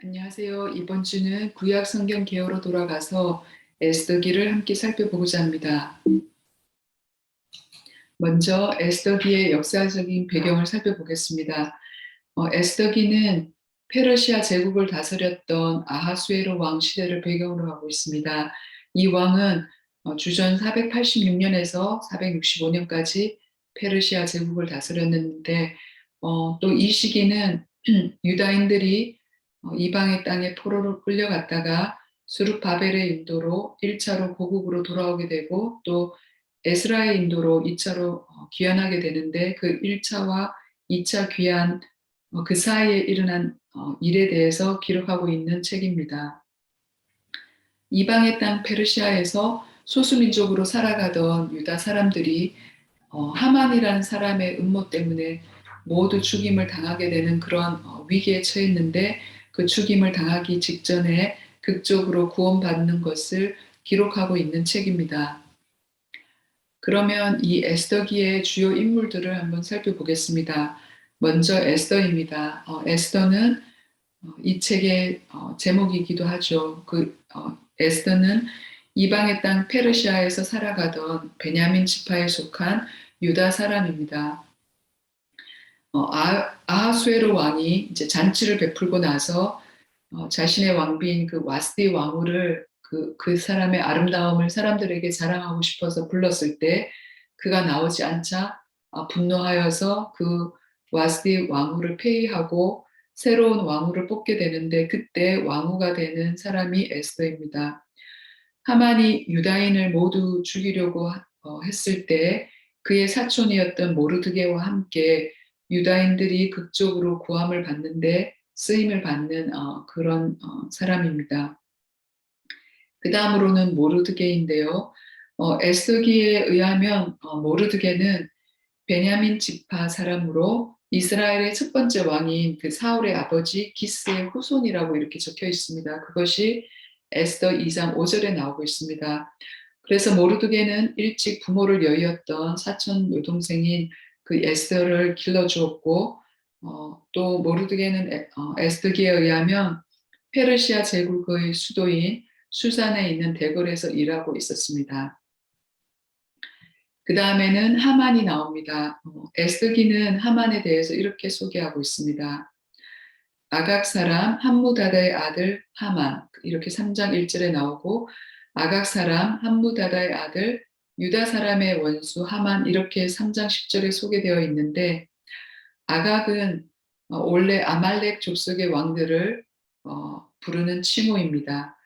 안녕하세요. 이번 주는 구약 성경 개요로 돌아가서 에스더기를 함께 살펴보고자 합니다. 먼저 에스더기의 역사적인 배경을 살펴보겠습니다. 에스더기는 페르시아 제국을 다스렸던 아하수에로 왕 시대를 배경으로 하고 있습니다. 이 왕은 주전 486년에서 465년까지 페르시아 제국을 다스렸는데 또 이 시기는 유다인들이 이방의 땅에 포로로 끌려갔다가 수룹바벨의 인도로 1차로 고국으로 돌아오게 되고 또 에스라의 인도로 2차로 귀환하게 되는데 그 1차와 2차 귀환 그 사이에 일어난 일에 대해서 기록하고 있는 책입니다. 이방의 땅 페르시아에서 소수민족으로 살아가던 유다 사람들이 하만이라는 사람의 음모 때문에 모두 죽임을 당하게 되는 그런 위기에 처했는데 그 죽임을 당하기 직전에 극적으로 구원받는 것을 기록하고 있는 책입니다. 그러면 이 에스더기의 주요 인물들을 한번 살펴보겠습니다. 먼저 에스더입니다. 에스더는 이 책의 제목이기도 하죠. 에스더는 이방의 땅 페르시아에서 살아가던 베냐민 지파에 속한 유다 사람입니다. 아하수에로 왕이 이제 잔치를 베풀고 나서 자신의 왕비인 그 와스디 왕후를 그 사람의 아름다움을 사람들에게 자랑하고 싶어서 불렀을 때 그가 나오지 않자 분노하여서 그 와스디 왕후를 폐위하고 새로운 왕후를 뽑게 되는데 그때 왕후가 되는 사람이 에스더입니다. 하만이 유다인을 모두 죽이려고 했을 때 그의 사촌이었던 모르드게와 함께 유다인들이 극적으로 구함을 받는데 쓰임을 받는 그런 사람입니다. 그 다음으로는 모르드게인데요. 에스더기에 의하면 모르드게는 베냐민 지파 사람으로 이스라엘의 첫 번째 왕인 그 사울의 아버지 기스의 후손이라고 이렇게 적혀 있습니다. 그것이 에스더 2장 5절에 나오고 있습니다. 그래서 모르드게는 일찍 부모를 여의었던 사촌 여동생인 그 에스더를 길러주었고 또 모르드게는 에스더기에 의하면 페르시아 제국의 수도인 수산에 있는 대궐에서 일하고 있었습니다. 그 다음에는 하만이 나옵니다. 에스더기는 하만에 대해서 이렇게 소개하고 있습니다. 아각 사람 함무다다의 아들 하만 이렇게 3장 1절에 나오고 아각 사람 함무다다의 아들 유다 사람의 원수 하만 이렇게 3장 10절에 소개되어 있는데 아각은 원래 아말렉 족속의 왕들을 부르는 칭호입니다.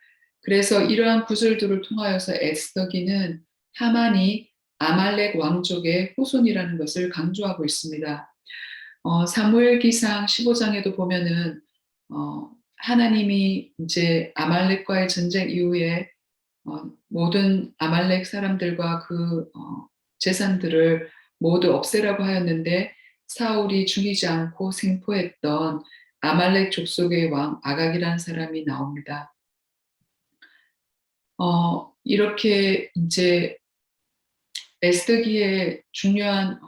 그래서 이러한 구절들을 통하여서 에스더기는 하만이 아말렉 왕족의 후손이라는 것을 강조하고 있습니다. 사무엘기상 15장에도 보면은 하나님이 이제 아말렉과의 전쟁 이후에 모든 아말렉 사람들과 그 재산들을 모두 없애라고 하였는데 사울이 죽이지 않고 생포했던 아말렉 족속의 왕 아각이라는 사람이 나옵니다. 이렇게 이제 에스더기의 중요한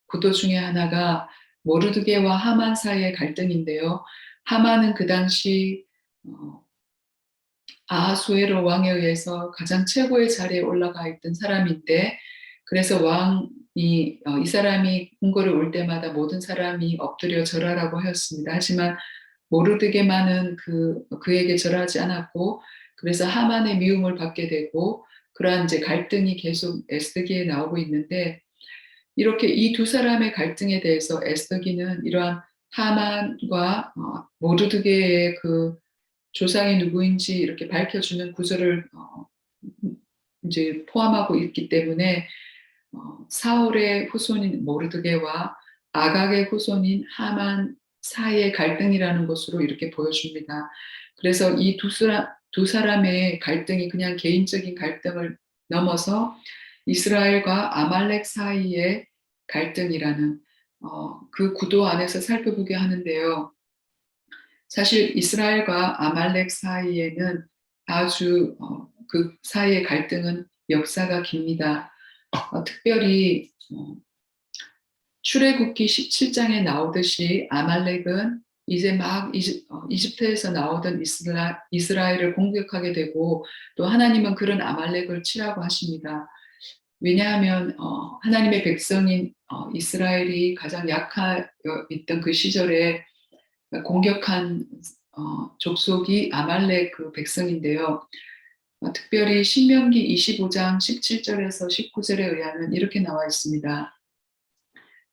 구도 중에 하나가 모르드게와 하만 사이의 갈등인데요. 하만은 그 당시 아하수에로 왕에 의해서 가장 최고의 자리에 올라가 있던 사람인데 그래서 왕이 이 사람이 궁궐에 올 때마다 모든 사람이 엎드려 절하라고 하였습니다. 하지만 모르드게만은 그에게 절하지 않았고 그래서 하만의 미움을 받게 되고 그러한 이제 갈등이 계속 에스더기에 나오고 있는데 이렇게 이 두 사람의 갈등에 대해서 에스더기는 이러한 하만과 모르드게의 그 조상이 누구인지 이렇게 밝혀주는 구절을 이제 포함하고 있기 때문에 사울의 후손인 모르드게와 아각의 후손인 하만 사이의 갈등이라는 것으로 이렇게 보여줍니다. 그래서 이 두 사람의 갈등이 그냥 개인적인 갈등을 넘어서 이스라엘과 아말렉 사이의 갈등이라는 그 구도 안에서 살펴보게 하는데요. 사실 이스라엘과 아말렉 사이에는 아주 그 사이의 갈등은 역사가 깁니다. 특별히 출애굽기 17장에 나오듯이 아말렉은 이제 막 이집트에서 나오던 이스라엘을 공격하게 되고 또 하나님은 그런 아말렉을 치라고 하십니다. 왜냐하면 하나님의 백성인 이스라엘이 가장 약하 있던 그 시절에 공격한 족속이 아말렉 그 백성인데요. 특별히 신명기 25장 17절에서 19절에 의하면 이렇게 나와 있습니다.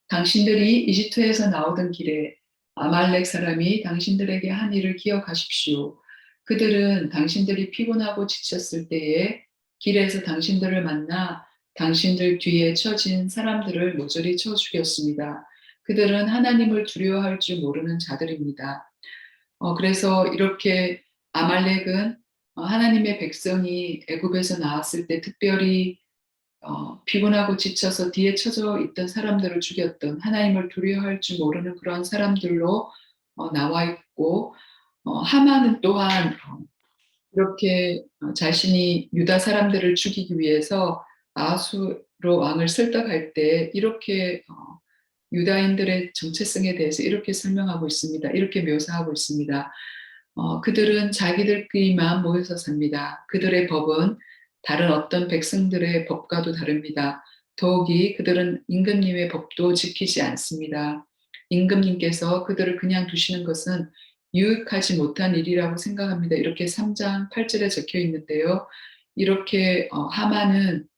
당신들이 이집트에서 나오던 길에 아말렉 사람이 당신들에게 한 일을 기억하십시오. 그들은 당신들이 피곤하고 지쳤을 때에 길에서 당신들을 만나 당신들 뒤에 처진 사람들을 모조리 쳐 죽였습니다. 그들은 하나님을 두려워할 줄 모르는 자들입니다. 그래서 이렇게 아말렉은 하나님의 백성이 애굽에서 나왔을 때 특별히 피곤하고 지쳐서 뒤에 처져 있던 사람들을 죽였던 하나님을 두려워할 줄 모르는 그런 사람들로 나와 있고 하만은 또한 이렇게 자신이 유다 사람들을 죽이기 위해서 아수로 왕을 설득할 때 이렇게 유다인들의 정체성에 대해서 이렇게 설명하고 있습니다. 이렇게 묘사하고 있습니다. 그들은 자기들끼리만 모여서 삽니다. 그들의 법은 다른 어떤 백성들의 법과도 다릅니다. 더욱이 그들은 임금님의 법도 지키지 않습니다. 임금님께서 그들을 그냥 두시는 것은 유익하지 못한 일이라고 생각합니다. 이렇게 3장 8절에 적혀 있는데요. 이렇게 하만은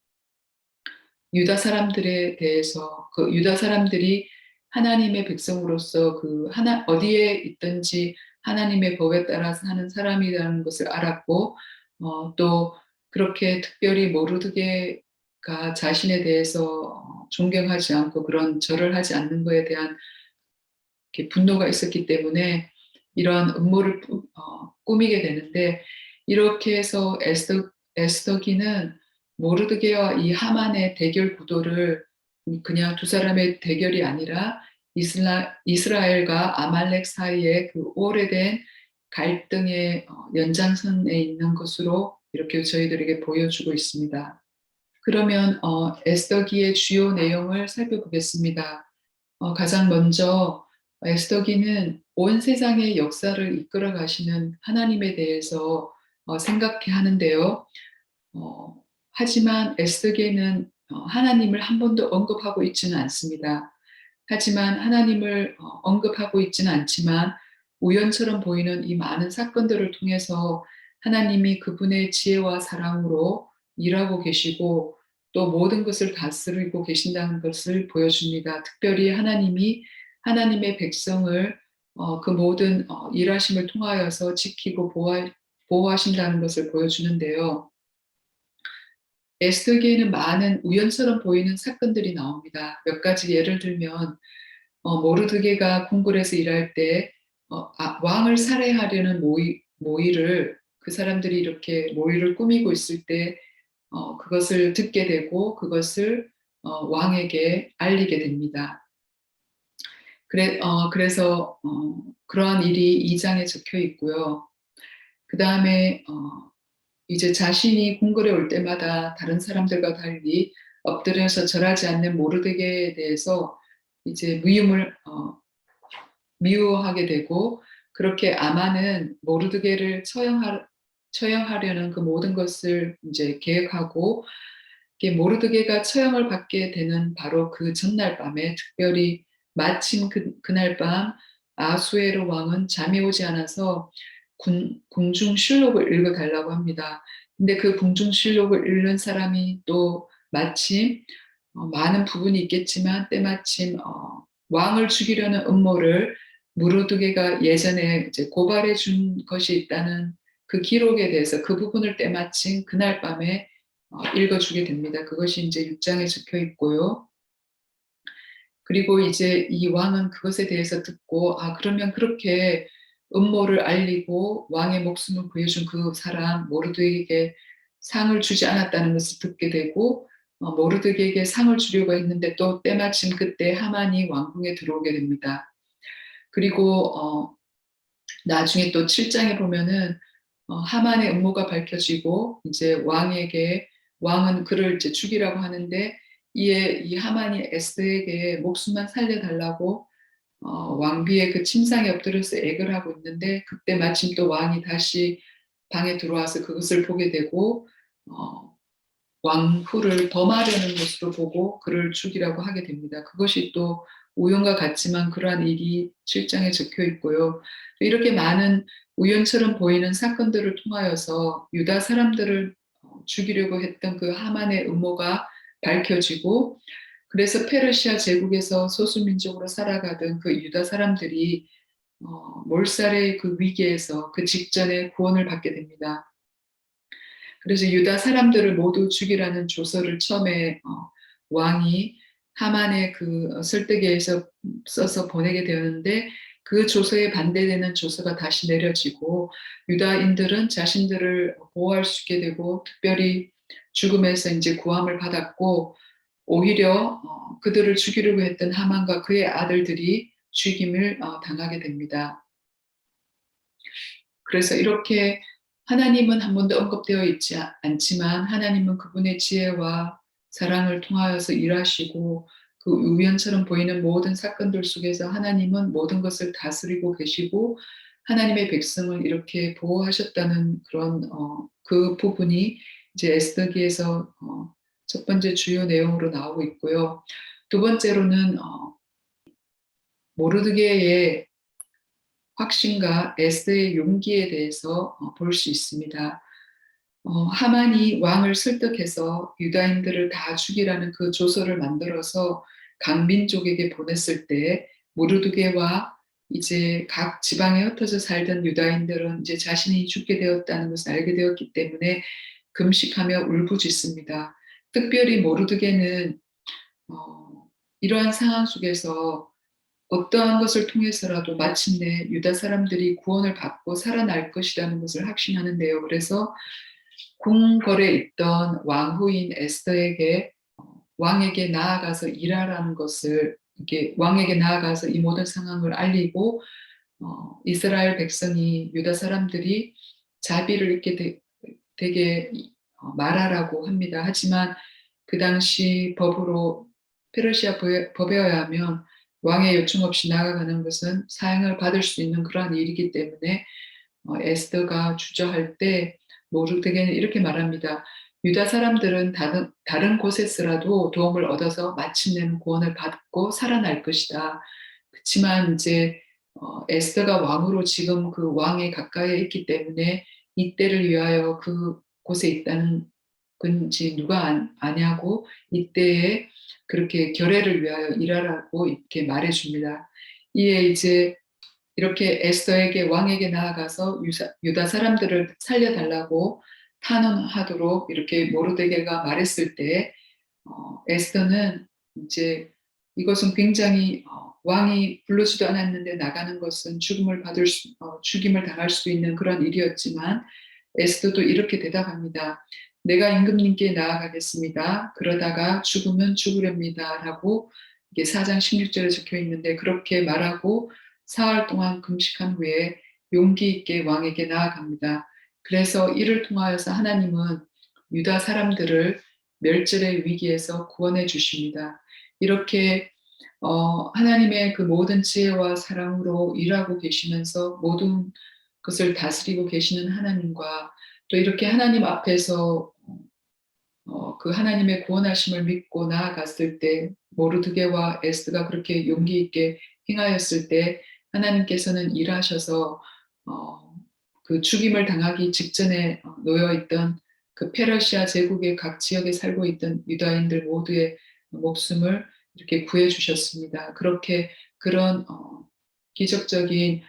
유다 사람들에 대해서 그 유다 사람들이 하나님의 백성으로서 그 하나 어디에 있든지 하나님의 법에 따라서 하는 사람이라는 것을 알았고 또 그렇게 특별히 모르드게가 자신에 대해서 존경하지 않고 그런 절을 하지 않는 것에 대한 이렇게 분노가 있었기 때문에 이런 음모를 꾸미게 되는데 이렇게 해서 에스더기는 모르드게와 이 하만의 대결 구도를 그냥 두 사람의 대결이 아니라 이스라엘과 아말렉 사이의 그 오래된 갈등의 연장선에 있는 것으로 이렇게 저희들에게 보여주고 있습니다. 그러면 에스더기의 주요 내용을 살펴보겠습니다. 가장 먼저 에스더기는 온 세상의 역사를 이끌어 가시는 하나님에 대해서 생각해 하는데요. 어, 하지만 에스더기는 하나님을 한 번도 언급하고 있지는 않습니다. 하지만 하나님을 언급하고 있지는 않지만 우연처럼 보이는 이 많은 사건들을 통해서 하나님이 그분의 지혜와 사랑으로 일하고 계시고 또 모든 것을 다스리고 계신다는 것을 보여줍니다. 특별히 하나님이 하나님의 백성을 그 모든 일하심을 통하여서 지키고 보호하신다는 것을 보여주는데요. 에스더기에는 많은 우연처럼 보이는 사건들이 나옵니다. 몇 가지 예를 들면 모르드게가 궁궐에서 일할 때 왕을 살해하려는 모의를 그 사람들이 이렇게 모의를 꾸미고 있을 때 그것을 듣게 되고 그것을 왕에게 알리게 됩니다. 그래서 그러한 일이 2장에 적혀 있고요. 그 다음에 이제 자신이 궁궐에 올 때마다 다른 사람들과 달리 엎드려서 절하지 않는 모르드게에 대해서 이제 미워하게 되고 그렇게 아만은 모르드게를 처형하려는 그 모든 것을 이제 계획하고 모르드게가 처형을 받게 되는 바로 그 전날 밤에 특별히 마침 그날 밤 아수에로 왕은 잠이 오지 않아서 궁중실록을 읽어달라고 합니다. 근데 그 궁중실록을 읽는 사람이 또 마침 많은 부분이 있겠지만 때마침 왕을 죽이려는 음모를 무르드게가 예전에 이제 고발해 준 것이 있다는 그 기록에 대해서 그 부분을 때마침 그날 밤에 읽어주게 됩니다. 그것이 이제 6장에 적혀 있고요. 그리고 이제 이 왕은 그것에 대해서 듣고 그러면 그렇게 음모를 알리고 왕의 목숨을 구해준 그 사람 모르드게에게 상을 주지 않았다는 것을 듣게 되고 모르드게에게 상을 주려고 했는데 또 때마침 그때 하만이 왕궁에 들어오게 됩니다. 그리고 나중에 또 7장에 보면은 하만의 음모가 밝혀지고 이제 왕은 그를 이제 죽이라고 하는데 이 하만이 에스더에게 목숨만 살려달라고 왕비의 그 침상에 엎드려서 액을 하고 있는데 그때 마침 또 왕이 다시 방에 들어와서 그것을 보게 되고 어, 왕후를 범하려는 것으로 보고 그를 죽이라고 하게 됩니다. 그것이 또 우연과 같지만 그러한 일이 7장에 적혀 있고요. 이렇게 많은 우연처럼 보이는 사건들을 통하여서 유다 사람들을 죽이려고 했던 그 하만의 음모가 밝혀지고 그래서 페르시아 제국에서 소수민족으로 살아가던 그 유다 사람들이 몰살의 그 위기에서 그 직전에 구원을 받게 됩니다. 그래서 유다 사람들을 모두 죽이라는 조서를 처음에 왕이 하만의 그 설득에서 써서 보내게 되었는데 그 조서에 반대되는 조서가 다시 내려지고 유다인들은 자신들을 보호할 수 있게 되고 특별히 죽음에서 이제 구함을 받았고 오히려 그들을 죽이려고 했던 하만과 그의 아들들이 죽임을 당하게 됩니다. 그래서 이렇게 하나님은 한 번도 언급되어 있지 않지만 하나님은 그분의 지혜와 사랑을 통하여서 일하시고 그 우연처럼 보이는 모든 사건들 속에서 하나님은 모든 것을 다스리고 계시고 하나님의 백성을 이렇게 보호하셨다는 그런 그 부분이 이제 에스더기에서 첫 번째 주요 내용으로 나오고 있고요. 두 번째로는 모르드게의 확신과 에스더의 용기에 대해서 볼 수 있습니다. 하만이 왕을 설득해서 유다인들을 다 죽이라는 그 조서를 만들어서 각 민족에게 보냈을 때 모르드게와 이제 각 지방에 흩어져 살던 유다인들은 이제 자신이 죽게 되었다는 것을 알게 되었기 때문에 금식하며 울부짖습니다. 특별히 모르드게는 이러한 상황 속에서 어떠한 것을 통해서라도 마침내 유다 사람들이 구원을 받고 살아날 것이라는 것을 확신하는데요. 그래서 궁궐에 있던 왕후인 에스더에게 왕에게 나아가서 일하라는 것을 이렇게 왕에게 나아가서 이 모든 상황을 알리고 이스라엘 백성이 유다 사람들이 자비를 있게 되게 말하라고 합니다. 하지만 그 당시 법으로 페르시아 법에 의하면 왕의 요청 없이 나아가는 것은 사형을 받을 수 있는 그러한 일이기 때문에 에스더가 주저할 때 모르드게는 이렇게 말합니다. 유다 사람들은 다른 곳에서라도 도움을 얻어서 마침내는 구원을 받고 살아날 것이다. 그렇지만 이제 에스더가 왕으로 지금 그 왕에 가까이에 있기 때문에 이때를 위하여 그 곳에 있다는 건지 누가 아냐고 이때에 그렇게 결례를 위하여 일하라고 이렇게 말해줍니다. 이에 이제 이렇게 에스더에게 왕에게 나아가서 유다 사람들을 살려달라고 탄원하도록 이렇게 모르드게가 말했을 때 에스더는 이제 이것은 굉장히 왕이 부르지도 않았는데 나가는 것은 죽임을 당할 수 있는 그런 일이었지만 에스더도 이렇게 대답합니다. 내가 임금님께 나아가겠습니다. 그러다가 죽으면 죽으렵니다. 라고 이게 4장 16절에 적혀 있는데 그렇게 말하고 사흘 동안 금식한 후에 용기 있게 왕에게 나아갑니다. 그래서 이를 통하여서 하나님은 유다 사람들을 멸절의 위기에서 구원해 주십니다. 이렇게 하나님의 그 모든 지혜와 사랑으로 일하고 계시면서 모든 것을 다스리고 계시는 하나님과 또 이렇게 하나님 앞에서 그 하나님의 구원하심을 믿고 나아갔을 때 모르드게와 에스더가 그렇게 용기 있게 행하였을 때 하나님께서는 일하셔서 어, 그 죽임을 당하기 직전에 놓여 있던 그 페르시아 제국의 각 지역에 살고 있던 유다인들 모두의 목숨을 이렇게 구해 주셨습니다. 그렇게 그런 기적적인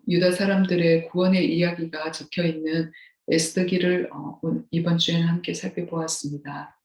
유다 사람들의 구원의 이야기가 적혀 있는 에스더기를 이번 주에는 함께 살펴보았습니다.